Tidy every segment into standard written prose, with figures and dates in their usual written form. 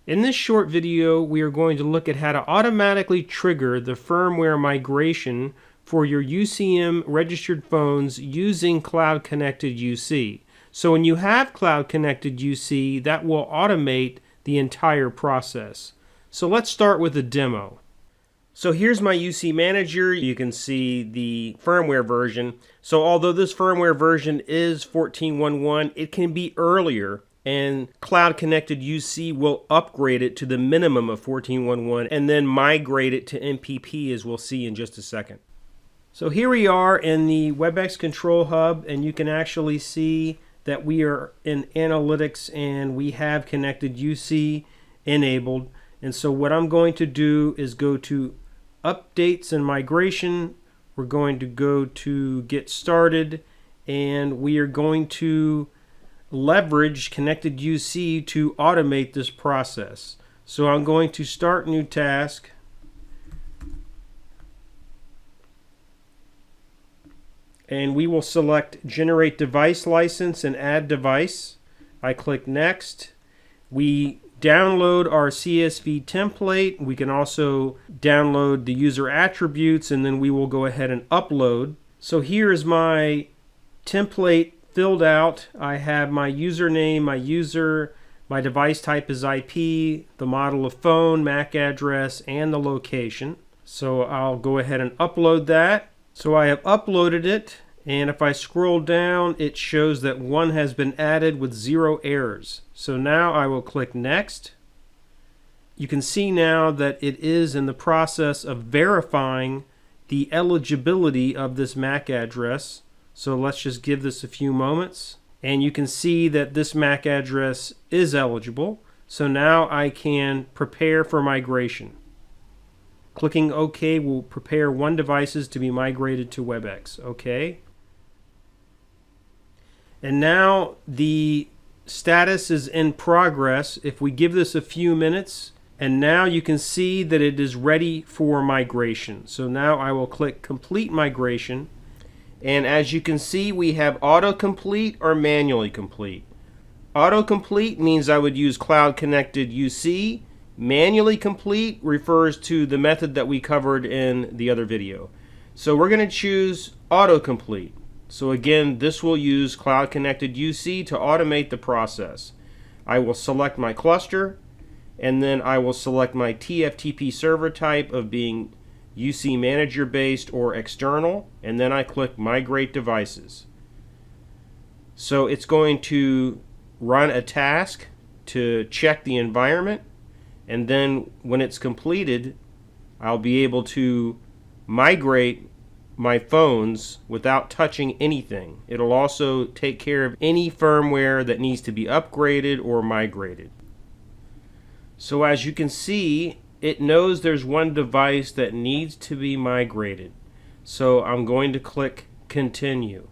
In this short video, we are going to look at how to automatically trigger the firmware migration for your UCM registered phones using Cloud Connected UC. So when you have Cloud Connected UC, that will automate the entire process. So let's start with a demo. So here's my UC Manager. You can see the firmware version. So although this firmware version is 14.1.1, it can be earlier, and Cloud Connected UC will upgrade it to the minimum of 14.1.1 and then migrate it to MPP, as we'll see in just a second. So here we are in the WebEx Control Hub, and you can actually see that we are in Analytics and we have Connected UC enabled. And so what I'm going to do is go to Updates and Migration. We're going to go to Get Started, and we are going to leverage Connected UC to automate this process. So I'm going to start new task. And we will select Generate Device License and Add Device. I click Next. We download our CSV template. We can also download the user attributes, and then we will go ahead and upload. So here is my template filled out. I have my username, my user, my device type is IP, the model of phone, MAC address, and the location. So I'll go ahead and upload that. So I have uploaded it, and if I scroll down, it shows that one has been added with 0 errors. So now I will click Next. You can see now that it is in the process of verifying the eligibility of this MAC address. So let's just give this a few moments, and you can see that this MAC address is eligible. So now I can prepare for migration. Clicking OK will prepare one devices to be migrated to WebEx. OK. And now the status is in progress. If we give this a few minutes, and now you can see that it is ready for migration. So now I will click Complete Migration. And as you can see, we have autocomplete or manually complete. Autocomplete means I would use Cloud Connected UC. Manually complete refers to the method that we covered in the other video. So we're going to choose autocomplete. So again, this will use Cloud Connected UC to automate the process. I will select my cluster, and then I will select my TFTP server type of being UC Manager based or external, and then I click Migrate Devices. So it's going to run a task to check the environment, and then when it's completed, I'll be able to migrate my phones without touching anything. It'll also take care of any firmware that needs to be upgraded or migrated. So as you can see, it knows there's one device that needs to be migrated. So I'm going to click Continue.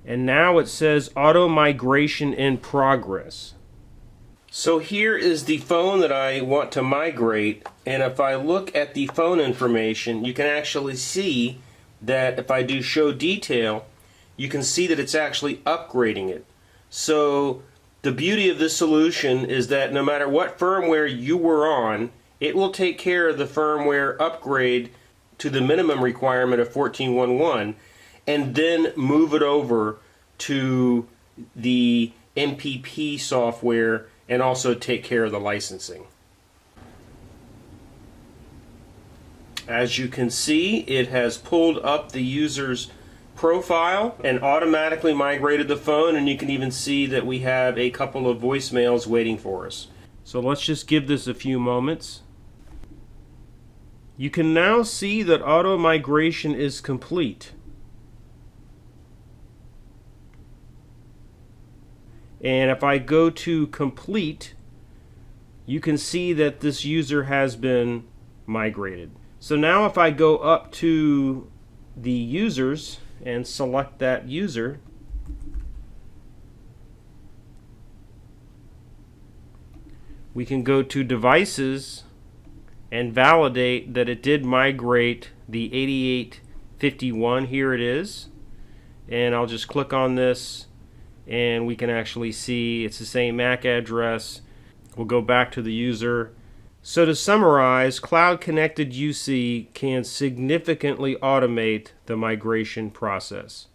And now it says Auto Migration in Progress. So here is the phone that I want to migrate, and if I look at the phone information, you can actually see that if I do Show Detail, you can see that it's actually upgrading it. So the beauty of this solution is that no matter what firmware you were on, it will take care of the firmware upgrade to the minimum requirement of 14.1.1 and then move it over to the MPP software and also take care of the licensing. As you can see, it has pulled up the user's profile and automatically migrated the phone, and you can even see that we have a couple of voicemails waiting for us. So let's just give this a few moments. You can now see that auto migration is complete. And if I go to complete, you can see that this user has been migrated. So now if I go up to the users and select that user, we can go to devices and validate that it did migrate the 8851. Here it is. And I'll just click on this, and we can actually see it's the same MAC address. We'll go back to the user. So to summarize, Cloud Connected UC can significantly automate the migration process.